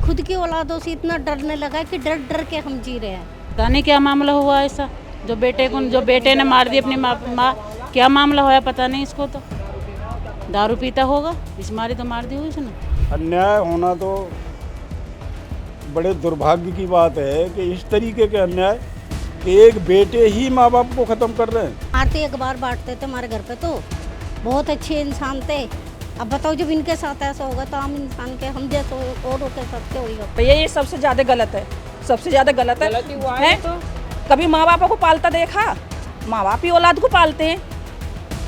खुद की औलादों से इतना डरने लगा है कि डर डर के हम जी रहे हैं। पता नहीं क्या मामला हुआ ऐसा, जो बेटे ने मार दी अपनी माँ। क्या मामला होया पता नहीं इसको, तो दारू पीता होगा, इस मारी तो मार दी हुई उसने। अन्याय होना तो बड़े दुर्भाग्य की बात है कि इस तरीके के अन्याय कि एक बेटे ही माँ बाप को ख़त्म कर रहे हैं। आते एक बार बांटते थे हमारे घर पे, तो बहुत अच्छे इंसान थे। अब बताओ जब इनके साथ ऐसा होगा तो आम इंसान के हम जैसे औरों के साथ क्या होगा? भैया ये सबसे ज़्यादा गलत है, सबसे ज़्यादा गलत है। गलत ही हुआ है तो। कभी माँ बापों को पालता देखा? माँ बाप ही औलाद को पालते हैं,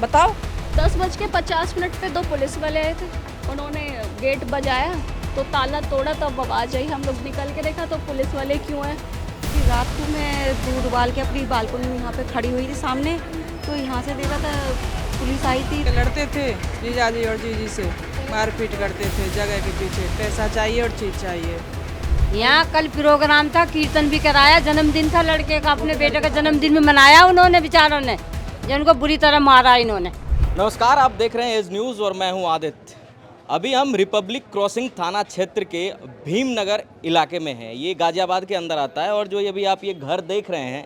बताओ। 10:50 पे 2 पुलिस वाले आए थे, उन्होंने गेट बजाया तो ताला तोड़ा, तब आवाज़ आई, हम लोग निकल के देखा तो पुलिस वाले क्यों हैं। कि रात को मैं दूध उबाल के अपनी बालकनी में यहाँ पे खड़ी हुई थी सामने, तो यहाँ से देखा था पुलिस आई थी। लड़ते थे जीजाजी और जीजी से, मारपीट करते थे जगह के पीछे, पैसा चाहिए और चीज़ चाहिए। यहाँ कल प्रोग्राम था, कीर्तन भी कराया, जन्मदिन था लड़के का, अपने बेटे का जन्मदिन भी मनाया उन्होंने, बेचारों ने जिनको बुरी तरह मारा इन्होंने। नमस्कार, आप देख रहे हैं एज न्यूज़ और मैं हूं आदित्य। अभी हम रिपब्लिक क्रॉसिंग थाना क्षेत्र के भीमनगर इलाके में हैं। ये गाजियाबाद के अंदर आता है और जो अभी आप ये घर देख रहे हैं,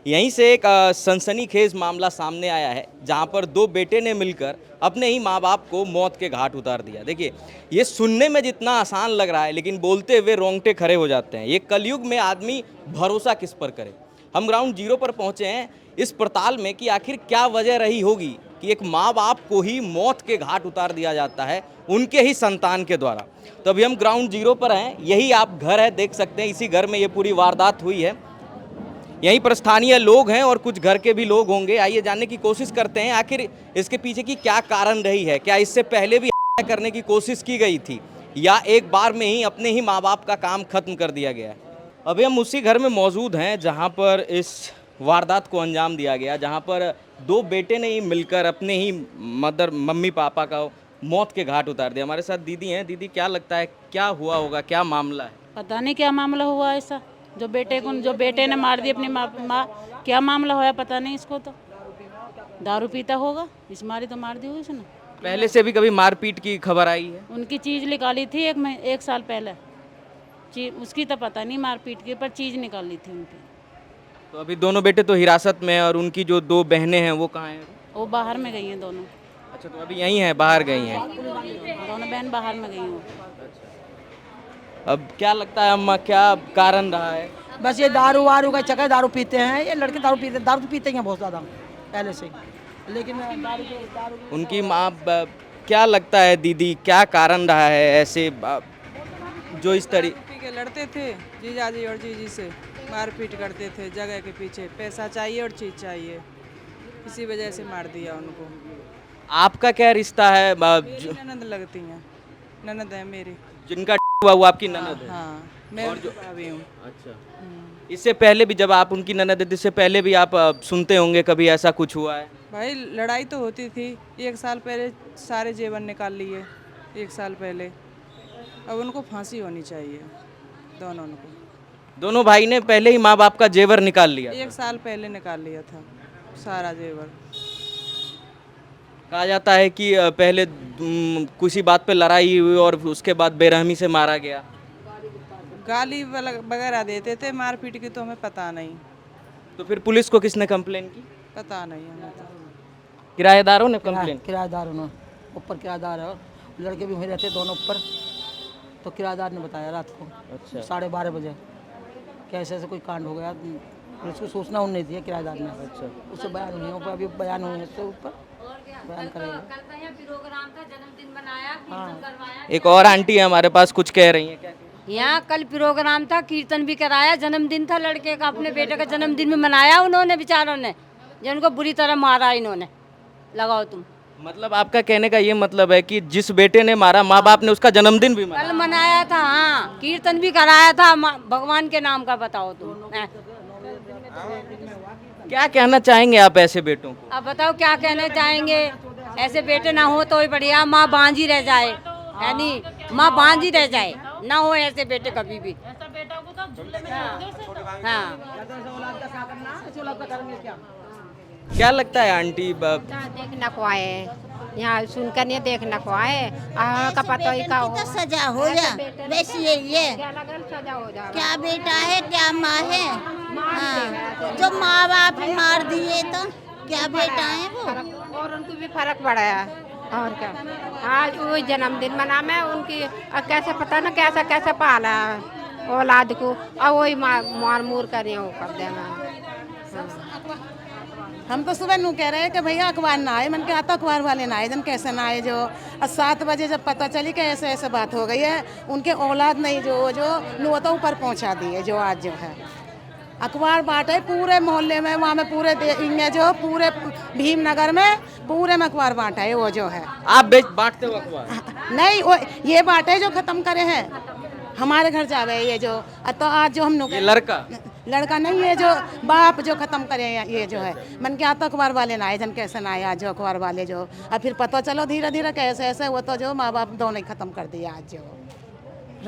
यहीं से एक सनसनीखेज मामला सामने आया है, जहां पर 2 बेटे ने मिलकर अपने ही माँ बाप को मौत के घाट उतार दिया। देखिए, ये सुनने में जितना आसान लग रहा है, लेकिन बोलते हुए रोंगटे खड़े हो जाते हैं। ये कलयुग में आदमी भरोसा किस पर करे। हम ग्राउंड जीरो पर पहुंचे हैं इस पड़ताल में कि आखिर क्या वजह रही होगी कि एक माँ बाप को ही मौत के घाट उतार दिया जाता है उनके ही संतान के द्वारा। तो अभी हम ग्राउंड जीरो पर हैं, यही आप घर है, देख सकते हैं। इसी घर में ये पूरी वारदात हुई है। यहीं पर स्थानीय लोग हैं और कुछ घर के भी लोग होंगे। आइए जानने की कोशिश करते हैं आखिर इसके पीछे की क्या कारण रही है। क्या इससे पहले भी करने की कोशिश की गई थी या एक बार में ही अपने ही माँ बाप का काम खत्म कर दिया गया है। अभी हम उसी घर में मौजूद हैं जहाँ पर इस वारदात को अंजाम दिया गया, जहाँ पर 2 बेटे ने ही मिलकर अपने ही मम्मी पापा का मौत के घाट उतार दिया। हमारे साथ दीदी हैं। दीदी, क्या लगता है क्या हुआ होगा, क्या मामला है? पता नहीं क्या मामला हुआ ऐसा, जो बेटे ने मार दी अपनी माँ। क्या मामला होया पता नहीं इसको, तो दारू पीता होगा, इस मारी तो मार दी हुई उसने। पहले से भी कभी मारपीट की खबर आई है? उनकी चीज़ निकाली थी एक साल पहले, उसकी तो पता नहीं मारपीट की, पर चीज़ निकाली थी उनकी। तो अभी दोनों बेटे तो हिरासत में हैं और उनकी जो 2 बहनें हैं वो कहाँ हैं? वो बाहर में गई हैं दोनों। अच्छा, तो अभी यहीं हैं, बाहर गई हैं? दोनों बहन बाहर में गई हैं। अब क्या लगता है अम्मा, क्या कारण रहा है? बस ये दारू वारू का चक्कर, दारू पीते हैं ये लड़के, दारू तो पीते हैं बहुत ज़्यादा पहले से, लेकिन दारू उनकी माँ क्या लगता है दीदी, क्या कारण रहा है ऐसे जो इस तरीके के लड़ते थे जीजाजी और जीजी से, मारपीट करते थे जगह के पीछे, पैसा चाहिए और चीज़ चाहिए, इसी वजह से मार दिया उनको। आपका क्या रिश्ता है? ननद लगती हैं, ननद है मेरी। जिनका हुआ वो आपकी ननद है? हाँ, मैं और जो भाभी हूँ। अच्छा, इससे पहले भी जब आप उनकी ननद है, इससे पहले भी आप सुनते होंगे कभी ऐसा कुछ हुआ है? भाई लड़ाई तो होती थी, 1 साल पहले सारे जेवर निकाल लिए, 1 साल पहले। अब उनको फांसी होनी चाहिए, दोनों को। दोनों भाई ने पहले ही माँ बाप का जेवर निकाल लिया? 1 साल पहले निकाल लिया था सारा जेवर। कहा जाता है कि पहले किसी बात पे लड़ाई हुई और उसके बाद बेरहमी से मारा गया। गाली वगैरह देते थे, मारपीट की तो हमें पता नहीं। तो फिर पुलिस को किसने कंप्लेन की? पता नहीं हमें तो। किराएदारों ने कंप्लेन? किराएदार उन्होंने, ऊपर किराएदार है और लड़के भी वहीं रहते दोनों ऊपर, तो किराएदार ने बताया रात को। अच्छा, 12:30 बजे कैसे ऐसे कोई कांड हो गया, पुलिस को सूचना उन्हें दी है किराएदार ने। अच्छा, उससे बयान हुई है, अभी बयान हुए हैं उससे ऊपर बयान करेंगे। एक और आंटी है हमारे पास, कुछ कह रही हैं। क्या? यहाँ कल प्रोग्राम था, कीर्तन भी कराया, जन्मदिन था लड़के का, अपने बेटे का जन्मदिन भी मनाया उन्होंने, बेचारों ने जिनको बुरी तरह मारा इन्होंने। लगाओ तुम। मतलब आपका कहने का ये मतलब है कि जिस बेटे ने मारा, माँ बाप ने उसका जन्मदिन भी कल मनाया था। हाँ, कीर्तन भी कराया था भगवान के नाम का। बताओ तुम क्या कहना चाहेंगे आप ऐसे बेटों को? अब बताओ क्या कहना चाहेंगे, ऐसे बेटे ना हो तो ही बढ़िया, माँ बांझी रह जाए, यानी माँ बांझी रह जाए, ना हो ऐसे बेटे कभी भी। हाँ, क्या लगता है आंटी? देखना को आए यहाँ सुनकर नहीं देखना को आए का पता ही का हो तो सजा हो जा, बस यही है। सजा हो जाए। क्या बेटा है क्या माँ है? हाँ, जो माँ बाप मार दिए तो क्या बेटा है वो? और उनको भी फर्क पड़ा है और क्या। आज वही जन्मदिन मना में उनकी कैसे पता ना कैसा कैसे पाला औलाद को और वही मार मूर करे वो कर देना। हम तो सुबह नू कह रहे हैं कि भैया अखबार ना आए, मन के आता अखबार वाले ना आए, जन कैसे ना आए जो। और 7 बजे जब पता चली कि ऐसे ऐसे बात हो गई है, उनके औलाद नहीं जो नू तो ऊपर पहुंचा दिए जो आज जो है अखबार बांटे पूरे मोहल्ले में, वहाँ में पूरे जो पूरे भीमनगर में पूरे में अखबार बांटा है वो जो है। आप बांटते हो अखबार? नहीं वो ये बांटे जो खत्म करे हैं हमारे घर जावे ये जो। तो आज जो हम लड़का नहीं है जो बाप जो खत्म करे ये जो है। मन के आता अखबार वाले ना आए, जन कैसे ना आए आज जो अखबार वाले जो। और फिर पता चलो धीरे धीरे कैसे ऐसे वो तो जो माँ बाप दोनों ही खत्म कर दिया आज जो।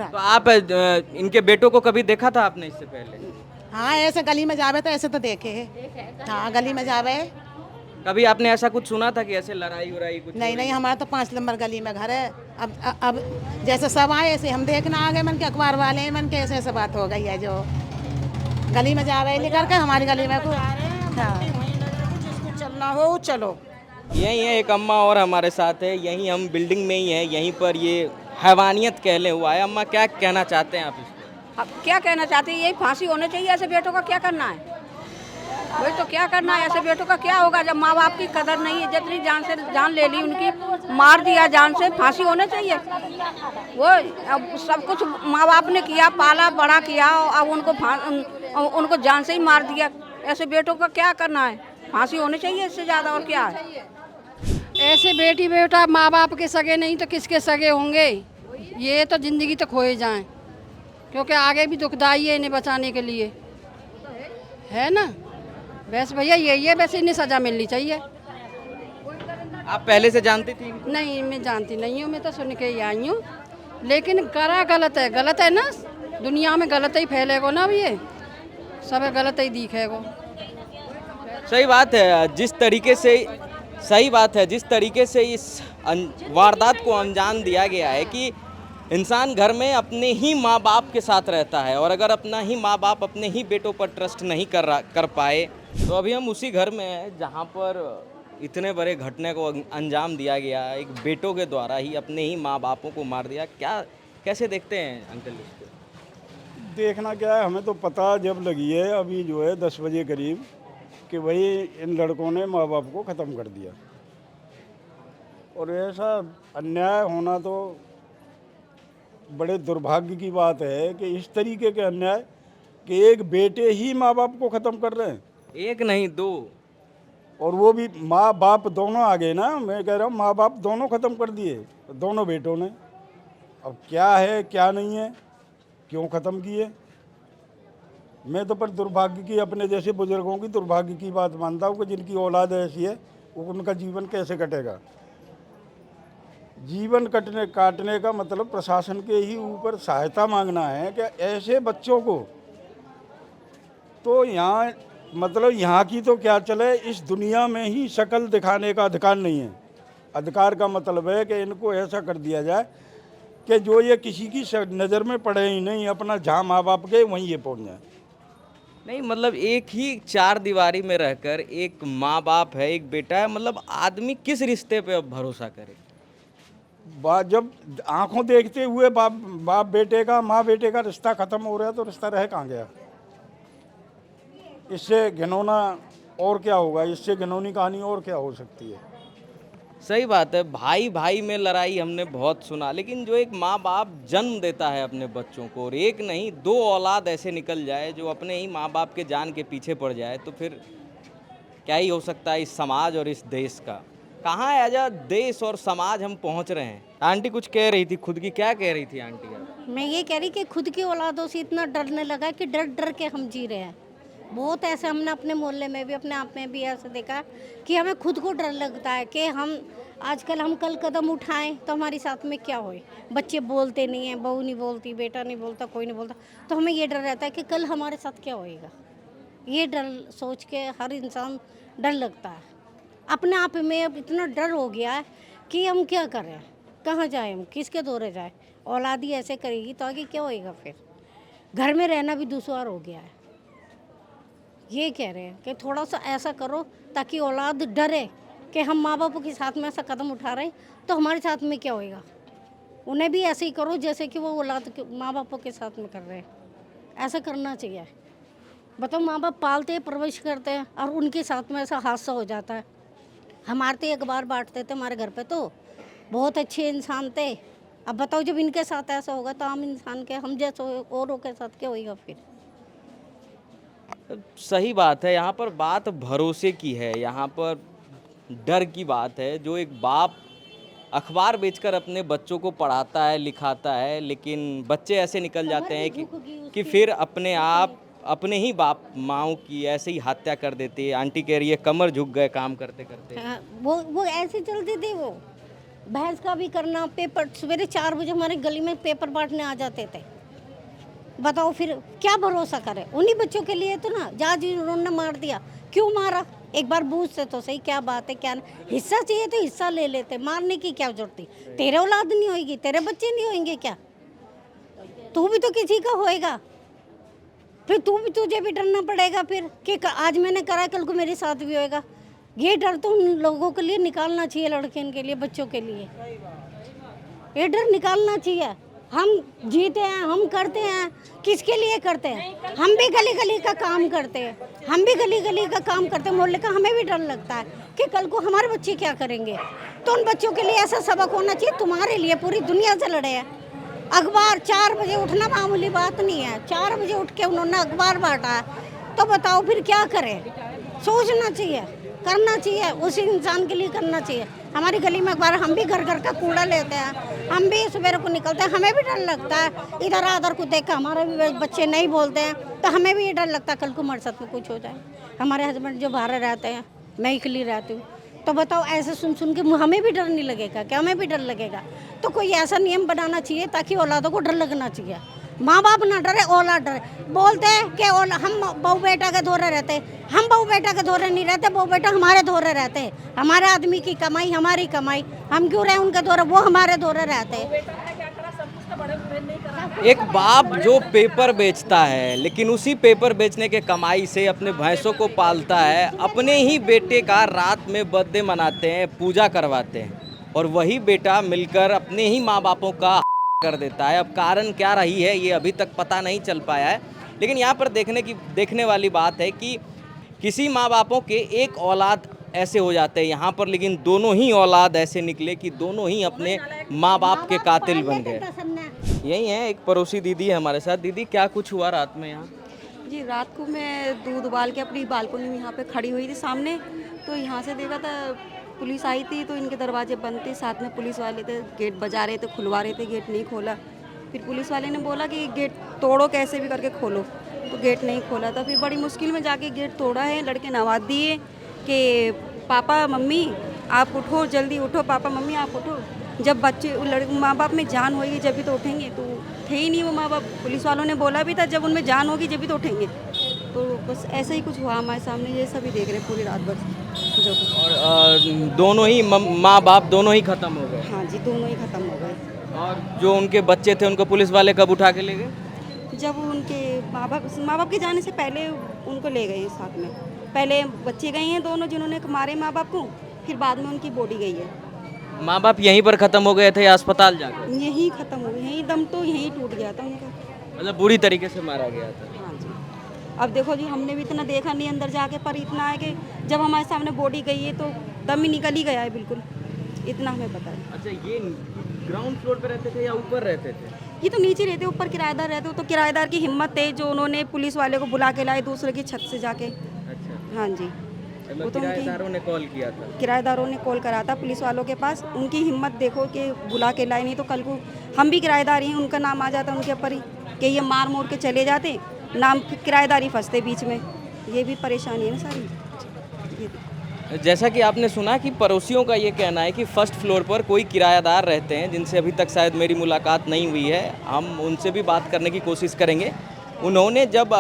तो आप इनके बेटों को कभी देखा था आपने इससे पहले? हाँ ऐसे गली में जावे तो ऐसे तो देखे है। हाँ गली में जावे। कभी आपने ऐसा कुछ सुना था कि ऐसे लड़ाई उड़ाई कुछ? नहीं, हमारा तो 5 नंबर गली में घर है। अब जैसे सब आए ऐसे हम देखना आ गए, मन के अखबार वाले हैं, मन के ऐसे ऐसे बात हो गई है जो गली में जावे लेकर के हमारी गली में। जिसको चलना हो चलो। यही है एक अम्मा और हमारे साथ है, यहीं हम बिल्डिंग में ही है, यहीं पर ये हैवानियत कहले हुआ है। अम्मा क्या कहना चाहते हैं आप इसको? अब क्या कहना चाहते हैं, यही फांसी होनी चाहिए। ऐसे बेटों का क्या करना है? वही तो क्या करना है, ऐसे बेटों का क्या होगा जब माँ बाप की कदर नहीं है। जितनी जान से जान ले ली उनकी, मार दिया जान से, फांसी होने चाहिए। वो अब सब कुछ माँ बाप ने किया, पाला बड़ा किया, अब उनको जान से ही मार दिया। ऐसे बेटों का क्या करना है? फांसी होनी चाहिए, इससे ज़्यादा और क्या है। ऐसे बेटी बेटा माँ बाप के सगे नहीं तो किसके सगे होंगे? ये तो ज़िंदगी तो खोए जाएं, क्योंकि आगे भी दुखदाई है इन्हें बचाने के लिए, है ना। वैसे भैया यही है, वैसे इन्हें सज़ा मिलनी चाहिए। आप पहले से जानती थी? नहीं मैं जानती नहीं हूँ, मैं तो सुन के ही आई हूँ। लेकिन करा गलत है ना, दुनिया में गलत ही फैलेगो ना। अब ये सब गलत ही दिखेगो। सही बात है, जिस तरीके से इस वारदात को अंजाम दिया गया है कि इंसान घर में अपने ही माँ बाप के साथ रहता है, और अगर अपना ही माँ बाप अपने ही बेटों पर ट्रस्ट नहीं कर पाए, तो अभी हम उसी घर में हैं जहाँ पर इतने बड़े घटने को अंजाम दिया गया, एक बेटों के द्वारा ही अपने ही माँ बापों को मार दिया। कैसे देखते हैं अंकल इसको? देखना क्या है, हमें तो पता जब लगी है अभी जो है 10 बजे करीब कि भाई इन लड़कों ने माँ बाप को ख़त्म कर दिया। और ऐसा अन्याय होना तो बड़े दुर्भाग्य की बात है कि इस तरीके के अन्याय कि एक बेटे ही माँ बाप को ख़त्म कर रहे हैं। एक नहीं 2, और वो भी माँ बाप दोनों आ गए ना। मैं कह रहा हूँ माँ बाप दोनों ख़त्म कर दिए दोनों बेटों ने। अब क्या है क्या नहीं है, क्यों ख़त्म किए? मैं तो पर दुर्भाग्य की, अपने जैसे बुजुर्गों की दुर्भाग्य की बात मानता हूँ कि जिनकी औलाद ऐसी है उनका जीवन कैसे कटेगा। जीवन काटने का मतलब प्रशासन के ही ऊपर सहायता मांगना है कि ऐसे बच्चों को तो यहाँ मतलब यहाँ की तो क्या चले, इस दुनिया में ही शक्ल दिखाने का अधिकार नहीं है। अधिकार का मतलब है कि इनको ऐसा कर दिया जाए कि जो ये किसी की नज़र में पड़े ही नहीं, अपना जहाँ माँ बाप के वहीं ये पहुँच जाए। नहीं मतलब एक ही 4 दीवारी में रहकर एक माँ बाप है, एक बेटा है, मतलब आदमी किस रिश्ते पे अब भरोसा करे? जब आंखों देखते हुए बाप बेटे का, माँ बेटे का रिश्ता ख़त्म हो रहा है तो रिश्ता रह कहाँ गया? इससे घिनौना और क्या होगा? इससे घिनौनी कहानी और क्या हो सकती है? सही बात है, भाई भाई में लड़ाई हमने बहुत सुना, लेकिन जो एक माँ बाप जन्म देता है अपने बच्चों को, और एक नहीं 2 औलाद ऐसे निकल जाए जो अपने ही माँ बाप के जान के पीछे पड़ जाए, तो फिर क्या ही हो सकता है इस समाज और इस देश का? कहाँ है देश और समाज हम पहुँच रहे हैं। आंटी कुछ कह रही थी खुद की, क्या कह रही थी आंटी? मैं ये कह रही कि खुद की औलादों से इतना डरने लगा कि डर डर के हम जी रहे हैं। बहुत ऐसे हमने अपने मोहल्ले में भी, अपने आप में भी ऐसे देखा कि हमें खुद को डर लगता है कि हम आजकल हम कल कदम उठाएं तो हमारे साथ में क्या होए। बच्चे बोलते नहीं हैं, बहू नहीं बोलती, बेटा नहीं बोलता, कोई नहीं बोलता, तो हमें ये डर रहता है कि कल हमारे साथ क्या होएगा। ये डर सोच के हर इंसान डर लगता है। अपने आप में अब इतना डर हो गया है कि हम क्या कर रहे हैं, कहाँ जाए, हम किसके दौरे जाए। औलाद ही ऐसे करेगी तो आगे क्या होएगा। फिर घर में रहना भी दुश्वार हो गया है। ये कह रहे हैं कि थोड़ा सा ऐसा करो ताकि औलाद डरे कि हम माँ बापों के साथ में ऐसा कदम उठा रहे हैं तो हमारे साथ में क्या होएगा। उन्हें भी ऐसे ही करो जैसे कि वो औलाद के माँ बापों के साथ में कर रहे हैं। ऐसा करना चाहिए। बताओ, माँ बाप पालते हैं, परवरिश करते हैं और उनके साथ में ऐसा हादसा हो जाता है। हमारे तो अखबार बांटते थे हमारे घर पे, तो बहुत अच्छे इंसान थे। अब बताओ जब इनके साथ ऐसा होगा तो आम इंसान के, हम जैसे औरों के साथ क्या होगा फिर। सही बात है। यहाँ पर बात भरोसे की है, यहाँ पर डर की बात है। जो एक बाप अखबार बेचकर अपने बच्चों को पढ़ाता है, लिखाता है, लेकिन बच्चे ऐसे निकल जाते हैं कि फिर अपने आप अपने ही बाप माओ की ऐसे ही हत्या कर देते हैं। आंटी कह रही है कमर झुक गए काम करते करते। हाँ, वो ऐसे चलते थे। वो भैंस का भी करना, पेपर सवेरे 4 बजे हमारे गली में पेपर बांटने आ जाते थे। बताओ फिर क्या भरोसा करे उन्हीं बच्चों के लिए। तो ना जहाँ उन्होंने मार दिया, क्यों मारा, एक बार पूछते तो सही क्या बात है, क्या हिस्सा चाहिए तो हिस्सा ले लेते, मारने की क्या जरूरत थी। तेरे औलाद नहीं होगी, तेरे बच्चे नहीं होंगे क्या, तू भी तो किसी का होएगा। फिर तुझे भी डरना पड़ेगा फिर कि आज मैंने करा कल को मेरे साथ भी होएगा। ये डर तो उन लोगों के लिए निकालना चाहिए, लड़के के लिए, बच्चों के लिए ये डर निकालना चाहिए। हम जीते हैं, हम करते हैं, किसके लिए करते हैं। हम भी गली गली का काम करते हैं, मोहल्ले का। हमें भी डर लगता है कि कल को हमारे बच्चे क्या करेंगे। तो उन बच्चों के लिए ऐसा सबक होना चाहिए। तुम्हारे लिए पूरी दुनिया से लड़े हैं। अखबार 4 बजे उठना मामूली बात नहीं है। 4 बजे उठ के उन्होंने अखबार बांटा है, तो बताओ फिर क्या करें। सोचना चाहिए, करना चाहिए, उसी इंसान के लिए करना चाहिए। हमारी गली में अखबार, हम भी घर घर का कूड़ा लेते हैं, हम भी सवेरे को निकलते हैं, हमें भी डर लगता है। इधर आधर को देख कर हमारे भी बच्चे नहीं बोलते हैं तो हमें भी ये डर लगता है कल को हमारे साथ में कुछ हो जाए। हमारे हस्बैंड जो बाहर रहते हैं, मैं अकेली रहती हूँ, तो बताओ ऐसे सुन के हमें भी डर नहीं लगेगा क्या। हमें भी डर लगेगा। तो कोई ऐसा नियम बनाना चाहिए ताकि औलादों को डर लगना चाहिए। माँ बाप ना डरे, औलाद डरे। बोलते हैं कि हम बहू बेटा के धोरे रहते, हम बहू बेटा के धोरे नहीं रहते, बहू बेटा हमारे धोरे रहते। हमारे आदमी की कमाई हमारी कमाई, हम क्यों रहे उनके धोरे, वो हमारे धोरे रहते। एक बाप जो पेपर बेचता है, लेकिन उसी पेपर बेचने के कमाई से अपने भैंसों को पालता है, अपने ही बेटे का रात में बर्थडे मनाते हैं, पूजा करवाते हैं, और वही बेटा मिलकर अपने ही माँ बापों का कर देता है। अब कारण क्या रही है ये अभी तक पता नहीं चल पाया है, लेकिन यहाँ पर देखने वाली बात है कि किसी माँ बापों के एक औलाद ऐसे हो जाते हैं यहाँ पर, लेकिन दोनों ही औलाद ऐसे निकले कि दोनों ही अपने माँ बाप के कातिल बन गए। यही है, एक पड़ोसी दीदी है हमारे साथ। दीदी, क्या कुछ हुआ रात में यहाँ? जी, रात को मैं दूध उबाल के अपनी बालकनी में यहाँ पे खड़ी हुई थी सामने, तो यहाँ से देखा था पुलिस आई थी, तो इनके दरवाजे बंद थे, साथ में पुलिस वाले थे, गेट बजा रहे थे, खुलवा रहे थे, गेट नहीं खोला। फिर पुलिस वाले ने बोला कि गेट तोड़ो, कैसे भी करके खोलो, तो गेट नहीं खोला था। फिर बड़ी मुश्किल में जाके गेट तोड़ा है। लड़के ने आवाज़ दिए कि पापा मम्मी आप उठो, जल्दी उठो, पापा मम्मी आप उठो। जब बच्चे लड़के माँ बाप में जान होगी जब भी तो उठेंगे, तो थे ही नहीं वो माँ बाप। पुलिस वालों ने बोला भी था जब उनमें जान होगी जब भी तो उठेंगे। तो बस ऐसा ही कुछ हुआ हमारे सामने, ये सभी देख रहे पूरी रात भर जो कुछ। और दोनों ही माँ बाप दोनों ही खत्म हो गए? हाँ जी, दोनों ही खत्म हो गए। और जो उनके बच्चे थे उनको पुलिस वाले कब उठा के ले गए? जब उनके माँ बाप के जाने से पहले उनको ले गए साथ में। पहले बच्चे गए हैं दोनों जिन्होंने मारे माँ बाप को, फिर बाद में उनकी बॉडी गई है। माँ बाप यहीं पर खत्म हो गए थे या अस्पताल जाकर? यहीं खत्म हो गए, यहीं दम तो यहीं टूट गया था उनका। मतलब बुरी तरीके से मारा गया था? हाँ जी। अब देखो जी, हमने भी इतना देखा नहीं अंदर जाके, पर इतना है कि जब हमारे सामने बॉडी गई है तो दम ही निकल ही गया है बिल्कुल, इतना हमें पता है। अच्छा, ये ग्राउंड फ्लोर पे रहते थे या ऊपर रहते थे? ये तो नीचे रहते, ऊपर किराएदार रहते। तो किराएदार की हिम्मत है जो उन्होंने पुलिस वाले को बुला के लाए दूसरे की छत से जाके। अच्छा। हाँ जी, वो तो किराएदारों ने कॉल किया था? किराएदारों ने कॉल करा था पुलिस वालों के पास। उनकी हिम्मत देखो कि बुला के लाए, नहीं तो कल को हम भी किराएदार हैं, उनका नाम आ जाता उनके ऊपर ही कि ये मार मोर के चले जाते, नाम किराएदारी फंसते बीच में। ये भी परेशानी है ना सारी। जैसा कि आपने सुना कि पड़ोसियों का ये कहना है कि फर्स्ट फ्लोर पर कोई किराएदार रहते हैं जिनसे अभी तक शायद मेरी मुलाकात नहीं हुई है। हम उनसे भी बात करने की कोशिश करेंगे। उन्होंने जब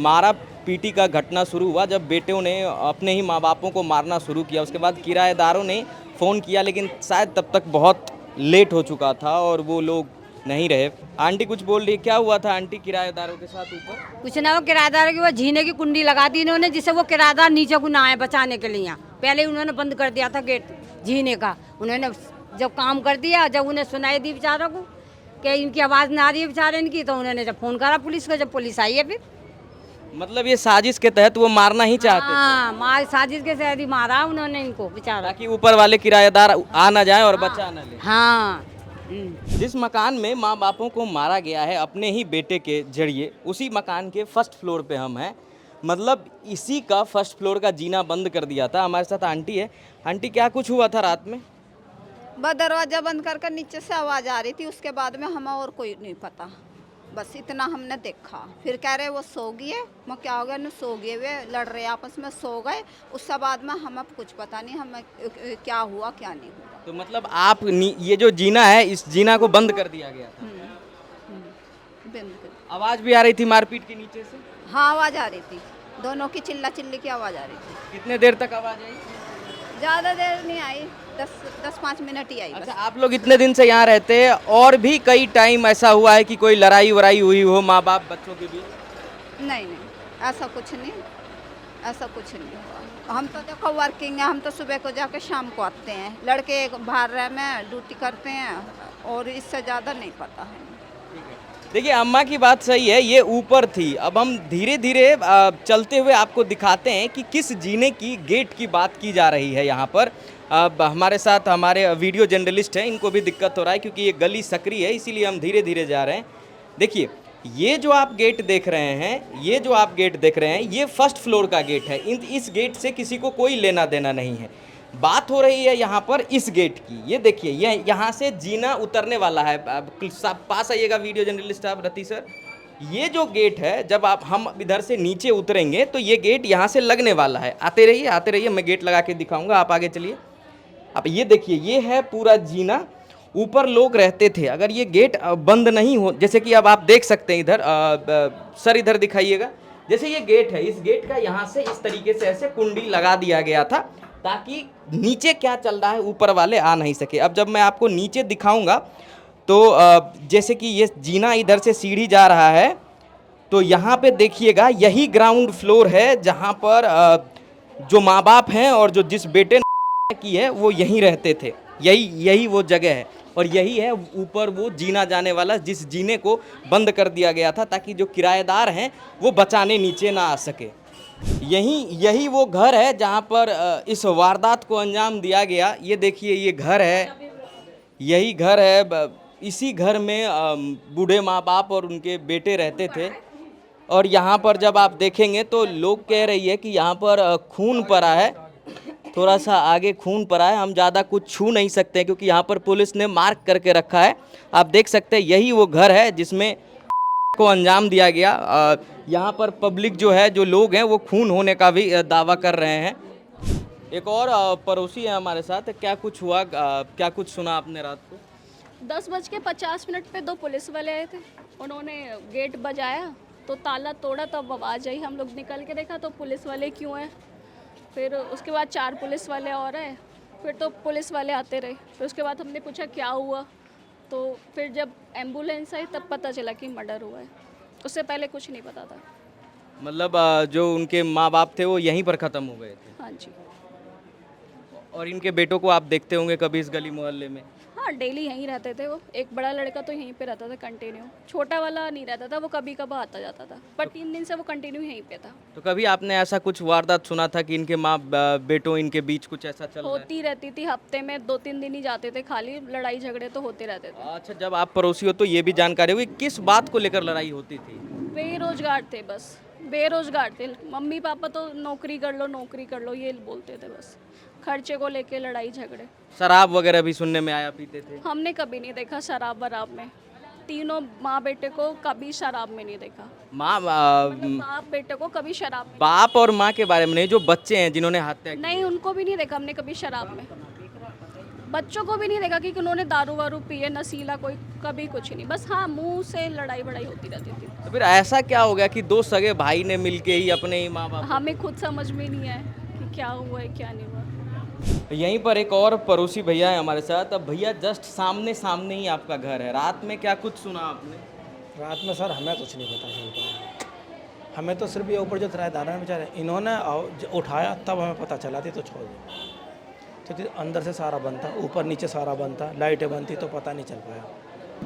मारा पीटी का घटना शुरू हुआ, जब बेटों ने अपने ही माँ बापों को मारना शुरू किया। उसके बाद किराएदारों ने फ़ोन किया, लेकिन शायद तब तक बहुत लेट हो चुका था और वो लोग नहीं रहे। आंटी कुछ बोल रही है, क्या हुआ था आंटी किराएदारों के साथ ऊपर? कुछ ना, वो किराएदार की वो जीने की कुंडी लगा दी इन्होंने, जिससे वो किराएदार नीचे को ना आए बचाने के लिए। पहले उन्होंने बंद कर दिया था गेट जीने का। उन्होंने जब काम कर दिया, जब उन्हें सुनाई दी बेचारों को कि इनकी आवाज़ ना आ रही है बेचारे इनकी, तो उन्होंने जब फ़ोन करा पुलिस को, जब पुलिस आई है फिर। मतलब ये साजिश के तहत वो मारना ही चाहते थे? हाँ, साजिश के तहत ही मारा उन्होंने इनको बेचारा, ताकि ऊपर वाले किराएदार आ ना जाए और बचा ना ले। हाँ। जिस मकान में माँ बापों को मारा गया है अपने ही बेटे के जरिए, उसी मकान के फर्स्ट फ्लोर पे हम हैं। मतलब इसी का फर्स्ट फ्लोर का जीना बंद कर दिया था। हमारे साथ आंटी है। आंटी क्या कुछ हुआ था रात में? बस दरवाज़ा बंद कर नीचे से आवाज़ आ रही थी, उसके बाद में हमें और कोई नहीं पता, बस इतना हमने देखा। फिर कह रहे वो सो गई है, मैं क्या हो गया, न सो गए, वे लड़ रहे आपस में, सो गए। उसके बाद में हमें कुछ पता नहीं हमें क्या हुआ क्या नहीं हुआ। तो मतलब आप ये जो जीना है, इस जीना को बंद कर दिया गया था? बंद कर। आवाज़ भी आ रही थी मारपीट के नीचे से? हाँ, आवाज़ आ रही थी, दोनों की चिल्ला चिल्ली की आवाज़ आ रही थी। कितने देर तक आवाज़ आई? ज़्यादा देर नहीं आई, 10-5 मिनट ही आई। अच्छा, आप लोग इतने दिन से यहाँ रहते हैं, और भी कई टाइम ऐसा हुआ है कि कोई लड़ाई वड़ाई हुई हो माँ बाप बच्चों के बीच? नहीं, ऐसा कुछ नहीं, ऐसा कुछ नहीं हुआ। हम तो देखो वर्किंग है, हम तो सुबह को जाकर शाम को आते हैं, लड़के बाहर रह में ड्यूटी करते हैं, और इससे ज़्यादा नहीं पता है। देखिए, अम्मा की बात सही है, ये ऊपर थी। अब हम धीरे धीरे चलते हुए आपको दिखाते हैं कि किस जीने की गेट की बात की जा रही है यहाँ पर। अब हमारे साथ हमारे वीडियो जर्नलिस्ट हैं, इनको भी दिक्कत हो रहा है क्योंकि ये गली सकरी है, इसीलिए हम धीरे धीरे जा रहे हैं। देखिए, ये जो आप गेट देख रहे हैं, ये फर्स्ट फ्लोर का गेट है। इस गेट से किसी को कोई लेना देना नहीं है। बात हो रही है यहाँ पर इस गेट की। ये देखिए, ये यहाँ से जीना उतरने वाला है। पास आइएगा वीडियो जर्नलिस्ट साहब, रति सर। ये जो गेट है, जब हम इधर से नीचे उतरेंगे तो ये गेट यहाँ से लगने वाला है। आते रहिए, मैं गेट लगा के दिखाऊंगा, आप आगे चलिए। अब ये देखिए, ये है पूरा जीना, ऊपर लोग रहते थे। अगर ये गेट बंद नहीं हो, जैसे कि अब आप देख सकते हैं इधर, सर इधर दिखाइएगा, जैसे ये गेट है, इस गेट का यहाँ से इस तरीके से ऐसे कुंडी लगा दिया गया था ताकि नीचे क्या चल रहा है ऊपर वाले आ नहीं सके। अब जब मैं आपको नीचे दिखाऊंगा तो जैसे कि ये जीना इधर से सीढ़ी जा रहा है, तो यहाँ पे देखिएगा, यही ग्राउंड फ्लोर है जहाँ पर जो माँ बाप हैं और जो जिस बेटे ने की है वो यहीं रहते थे। यही वो जगह है, और यही है ऊपर वो जीना जाने वाला, जिस जीने को बंद कर दिया गया था ताकि जो किराएदार हैं वो बचाने नीचे ना आ सके। यही वो घर है जहाँ पर इस वारदात को अंजाम दिया गया। ये देखिए, ये घर है, यही घर है। इसी घर में बूढ़े माँ बाप और उनके बेटे रहते थे। और यहाँ पर जब आप देखेंगे तो लोग कह रही है कि यहाँ पर खून पड़ा है, थोड़ा सा आगे खून पड़ा है। हम ज़्यादा कुछ छू नहीं सकते क्योंकि यहाँ पर पुलिस ने मार्क करके रखा है। आप देख सकते हैं, यही वो घर है जिसमें को अंजाम दिया गया। यहाँ पर पब्लिक जो है, जो लोग हैं, वो खून होने का भी दावा कर रहे हैं। एक और पड़ोसी है हमारे साथ। क्या कुछ हुआ, क्या कुछ सुना आपने रात को? 10:50 पे 2 पुलिस वाले आए थे, उन्होंने गेट बजाया तो ताला तोड़ा, तब आवाज़ आई। हम लोग निकल के देखा तो पुलिस वाले क्यों हैं। फिर उसके बाद 4 पुलिस वाले और आए, फिर तो पुलिस वाले आते रहे। फिर उसके बाद हमने पूछा क्या हुआ, तो फिर जब एम्बुलेंस आई तब पता चला कि मर्डर हुआ है। उससे पहले कुछ नहीं पता था। मतलब जो उनके माँ बाप थे वो यहीं पर ख़त्म हो गए थे? हाँ जी। और इनके बेटों को आप देखते होंगे कभी इस गली मोहल्ले में? हाँ, डेली यहीं रहते थे वो। एक बड़ा लड़का तो यहीं पे रहता था कंटिन्यू, छोटा वाला नहीं रहता था, वो कभी कभार आता जाता था, पर 3 दिन से वो कंटिन्यू यहीं पे था। तो कभी आपने ऐसा कुछ वारदात सुना था कि इनके माँ बेटों इनके बीच कुछ ऐसा चल रहा है? होती रहती थी, हफ्ते में 2-3 दिन ही जाते थे, खाली लड़ाई झगड़े तो होते रहते थे। अच्छा, जब आप पड़ोसी हो तो ये भी जानकारी होगी किस बात को लेकर लड़ाई होती थी? बेरोजगार थे, बस बेरोजगार थे। मम्मी पापा तो नौकरी कर लो ये बोलते थे, बस खर्चे को लेके लड़ाई झगड़े। शराब वगैरह भी सुनने में आया पीते थे? हमने कभी नहीं देखा शराब वराब में, तीनों माँ बेटे को कभी शराब में नहीं देखा। बाप बेटे को कभी शराब में। बाप और माँ के बारे में नहीं, जो बच्चे हैं जिन्होंने हत्या की? नहीं, उनको भी नहीं देखा हमने कभी शराब में। बच्चों को भी नहीं देखा कि उन्होंने दारू वारू पी है, नशीला कोई कभी कुछ नहीं, बस हाँ मुंह से लड़ाई बड़ाई होती रहती थी। तो फिर ऐसा क्या हो गया कि दो सगे भाई ने मिलके ही अपने ही माँ बाप हमें खुद समझ में नहीं आया कि क्या हुआ है क्या नहीं हुआ। यहीं पर एक और पड़ोसी भैया है हमारे साथ। अब भैया जस्ट सामने सामने ही आपका घर है, रात में क्या कुछ सुना आपने? रात में सर हमें कुछ नहीं पता चल पाया, हमें तो सिर्फ ये ऊपर जो किराएदार हैं बेचारे इन्होंने उठाया तब हमें पता चला थी तो छोड़ दिया, क्योंकि अंदर से सारा बंद था, ऊपर नीचे सारा बंद था, लाइटें बंद थी तो पता नहीं चल पाया।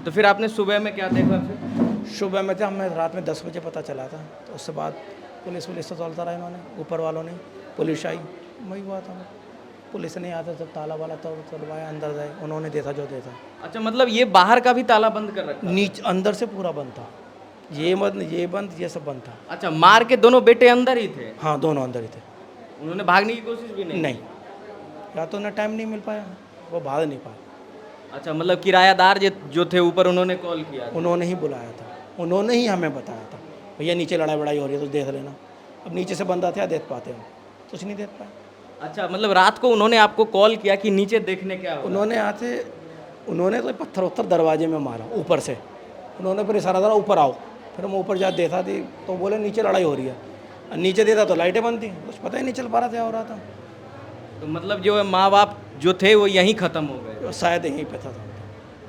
तो फिर आपने सुबह में क्या देखा? फिर सुबह में तो हमें रात में 10 बजे पता चला था, तो उसके बाद पुलिस तो चलता रहा, इन्होंने ऊपर वालों ने पुलिस आई, वही बात हमें पुलिस नहीं आता, जब ताला वाला तो चलवाया अंदर जाए, उन्होंने देखा जो देखा। अच्छा, मतलब ये बाहर का भी ताला बंद कर रखा? नीचे अंदर से पूरा बंद था, ये बंद ये सब बंद था। अच्छा, मार के दोनों बेटे अंदर ही थे? हाँ, दोनों अंदर ही थे। उन्होंने भागने की कोशिश भी नहीं? या तो उन्हें टाइम नहीं मिल पाया, वो भाग नहीं पाया। अच्छा, मतलब किरायादार जो थे ऊपर उन्होंने कॉल किया? उन्होंने ही बुलाया था, उन्होंने ही हमें बताया था भैया नीचे लड़ाई बड़ाई हो रही है तो देख लेना। अब नीचे से बंदा थे, देख पाते हम कुछ नहीं देख पाए। अच्छा, मतलब रात को उन्होंने आपको कॉल किया कि नीचे देखने क्या हो? उन्होंने तो पत्थर उत्तर दरवाजे में मारा ऊपर से, उन्होंने फिर इशारा करा ऊपर आओ, फिर हम ऊपर जा देखा थी तो बोले नीचे लड़ाई हो रही है, नीचे देखा तो लाइटें बंद थी, कुछ पता ही नहीं चल पा रहा था क्या हो रहा था। तो मतलब जो माँ बाप जो थे वो यहीं ख़त्म हो गए? शायद यहीं पे था,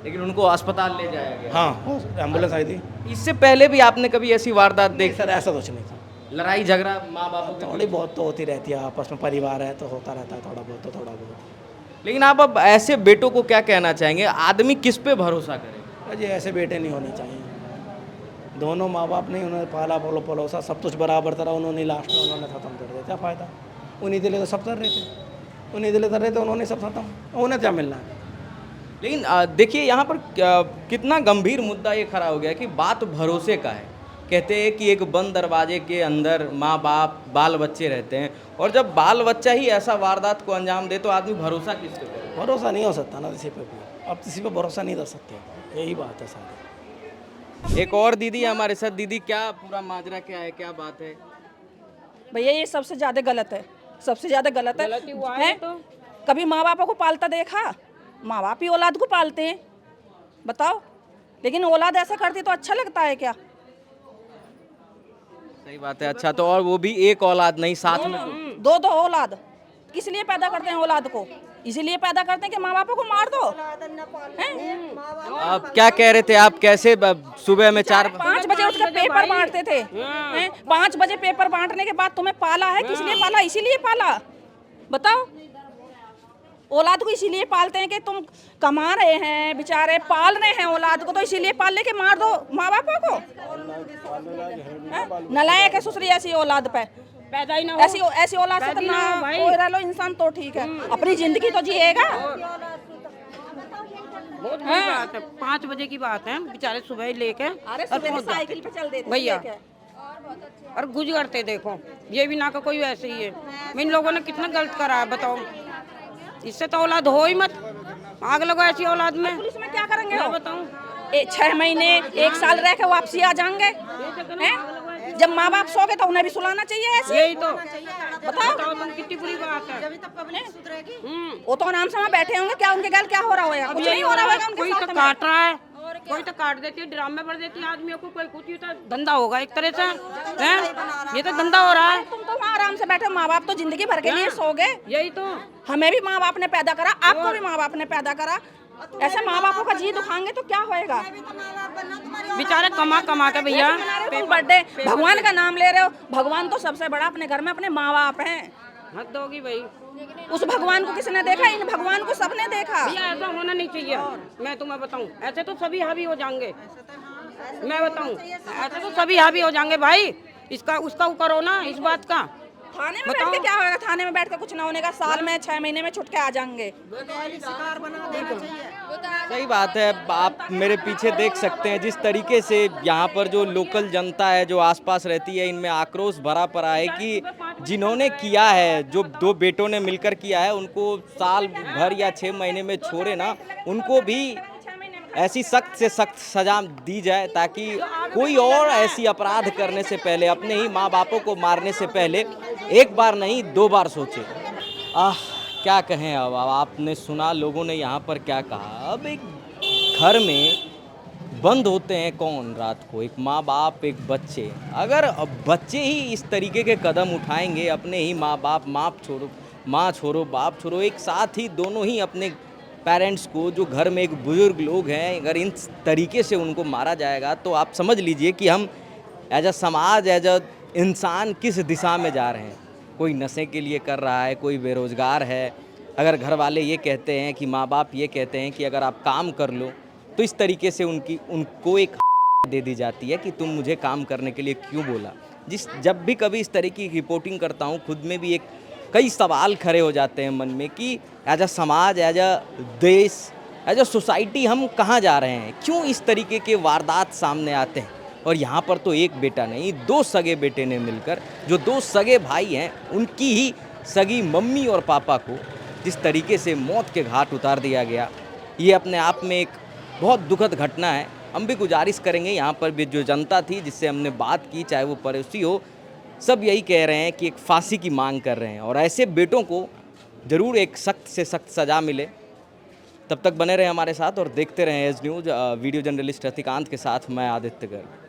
लेकिन उनको अस्पताल ले जाया गया? हाँ, एम्बुलेंस आई थी। इससे पहले भी आपने कभी ऐसी वारदात देखी? सर ऐसा कुछ नहीं था। लड़ाई झगड़ा माँ बाप थोड़ी बहुत तो होती रहती है, आपस में परिवार है तो होता रहता है थोड़ा बहुत। लेकिन आप अब ऐसे बेटों को क्या कहना चाहेंगे? आदमी किस पे भरोसा करे? अजय ऐसे बेटे नहीं होने चाहिए, दोनों माँ बाप नहीं, उन्होंने पाला पलोसा सब कुछ बराबर तरह, उन्होंने लास्ट में उन्होंने ख़त्म कर दिया, क्या फ़ायदा? उन्हीं दिले तो सब कर रहे थे, उन्होंने सब खत्म, उन्हें क्या मिलना है? लेकिन देखिए यहाँ पर कितना गंभीर मुद्दा ये खड़ा हो गया कि बात भरोसे का है। कहते हैं कि एक बंद दरवाजे के अंदर माँ बाप बाल बच्चे रहते हैं, और जब बाल बच्चा ही ऐसा वारदात को अंजाम दे तो आदमी भरोसा किस पे करे? भरोसा नहीं हो सकता ना किसी पे भी, अब किसी पे भरोसा नहीं कर सकते, यही बात है सारी। एक और दीदी है हमारे साथ। दीदी, क्या पूरा माजरा क्या है, क्या बात है? भैया ये सबसे ज़्यादा गलत है, सबसे ज़्यादा गलत है। तो कभी माँ बापों को पालता देखा? माँ बाप ही औलाद को पालते हैं, बताओ। लेकिन औलाद ऐसा करती तो अच्छा लगता है क्या? सही बात है। अच्छा, तो और वो भी एक औलाद नहीं, साथ में दो औलाद किस लिए पैदा करते हैं? औलाद को इसीलिए पैदा करते हैं कि माँ बापों को मार दो। आप क्या कह रहे थे? आप कैसे सुबह में 4-5 बजे उठकर पेपर बांटते थे? 5 बजे पेपर बांटने के बाद तुम्हें पाला है, किस लिए पाला? इसीलिए पाला, बताओ। औलाद को इसीलिए पालते हैं कि तुम कमा रहे हैं, बेचारे पाल रहे हैं औलाद को, तो इसीलिए पाल ले के मार दो माँ बापों को। नलायक है ससुरी ऐसी औलाद पे पैदा ही ना हो, ऐसी औलाद से तो ना कोई रह लो इंसान तो ठीक है, अपनी जिंदगी तो जिएगा। बहुत बुरी बात है। 5 बजे की बात है, बेचारे सुबह लेके साइकिल पे चल देते भैया और गुजरते देखो, ये भी ना का कोई वैसे ही है। इन लोगों ने कितना गलत करा है बताओ, इससे तो औलाद हो ही मत, आग लगो ऐसी औलाद में। पुलिस में क्या करेंगे? मैं बताऊं 6 महीने 1 साल रह के वापसी आ जाएंगे। जब माँ बाप सो गए तो उन्हें भी सुलाना चाहिए ऐसे। यही तो बताओ तुम कितनी बुरी बात है। वो तो आराम से वहाँ बैठे होंगे, क्या उनके गल क्या हो रहा होगा? कुछ नहीं हो रहा होगा उनके कोई साथ तो में। काट रहा है, कोई तो काट देती है, ड्रामे भर देती है आदमियों को, कोई कुछ तो धंधा होगा एक तरह से हैं? ये तो धंधा हो रहा है। तुम तो वहाँ आराम से बैठे, माँ बाप तो जिंदगी भर के लिए सो गए। यही तो, हमें भी माँ बाप ने पैदा करा, आपको भी माँ बाप ने पैदा करा, ऐसे माँ बापों का जी दुखाएंगे तो क्या होएगा? बेचारे कमा कमा के भैया बर्थडे भगवान का नाम ले रहे हो, भगवान तो सबसे बड़ा अपने घर में अपने माँ बाप हैं। हद होगी भाई, उस भगवान को किसने देखा? इन भगवान को सबने देखा। भैया ऐसा होना नहीं चाहिए। मैं तुम्हें बताऊं, ऐसे तो सभी हावी हो जाएंगे। मैं बताऊं, ऐसे तो सभी हावी हो जाएंगे भाई। इसका उसका करो ना इस बात का। थाने में बैठ के क्या होगा? थाने में बैठ के कुछ ना होने का, साल में 6 महीने में छुटके आ जाएंगे। सही बात है। आप मेरे पीछे देख सकते हैं जिस तरीके से यहाँ पर जो लोकल जनता है जो आसपास रहती है, इनमें आक्रोश भरा पड़ा है कि जिन्होंने किया है, जो 2 बेटों ने मिलकर किया है, उनको साल भर या 6 महीने में छोड़े ना, उनको भी ऐसी सख्त से सख्त सजा दी जाए ताकि कोई और ऐसी अपराध करने से पहले, अपने ही माँ बापों को मारने से पहले 1 बार नहीं 2 बार सोचे। क्या कहें अब आपने सुना लोगों ने यहाँ पर क्या कहा। अब एक घर में बंद होते हैं कौन रात को, एक माँ बाप एक बच्चे। अगर अब बच्चे ही इस तरीके के कदम उठाएंगे, अपने ही माँ बाप, माँ छोड़ो बाप छोड़ो, एक साथ ही दोनों ही अपने पेरेंट्स को, जो घर में एक बुजुर्ग लोग हैं, अगर इन तरीके से उनको मारा जाएगा तो आप समझ लीजिए कि हम एज अ समाज, एज अ इंसान किस दिशा में जा रहे हैं। कोई नशे के लिए कर रहा है, कोई बेरोज़गार है। अगर घर वाले ये कहते हैं कि माँ बाप ये कहते हैं कि अगर आप काम कर लो, तो इस तरीके से उनको एक दे दी जाती है कि तुम मुझे काम करने के लिए क्यों बोला। जब भी कभी इस तरह की रिपोर्टिंग करता हूँ, खुद में भी कई सवाल खड़े हो जाते हैं मन में कि एज अ समाज, एज अ देश, एज अ सोसाइटी हम कहाँ जा रहे हैं, क्यों इस तरीके के वारदात सामने आते हैं। और यहाँ पर तो एक बेटा नहीं, 2 सगे बेटे ने मिलकर, जो 2 सगे भाई हैं, उनकी ही सगी मम्मी और पापा को जिस तरीके से मौत के घाट उतार दिया गया, ये अपने आप में एक बहुत दुखद घटना है। हम भी गुजारिश करेंगे यहाँ पर भी जो जनता थी जिससे हमने बात की, चाहे वो पड़ोसी हो, सब यही कह रहे हैं कि एक फांसी की मांग कर रहे हैं और ऐसे बेटों को ज़रूर एक सख्त से सख्त सज़ा मिले। तब तक बने रहे हमारे साथ और देखते रहें एज न्यूज़। वीडियो जर्नलिस्ट रतिकांत के साथ मैं आदित्य गर्ग।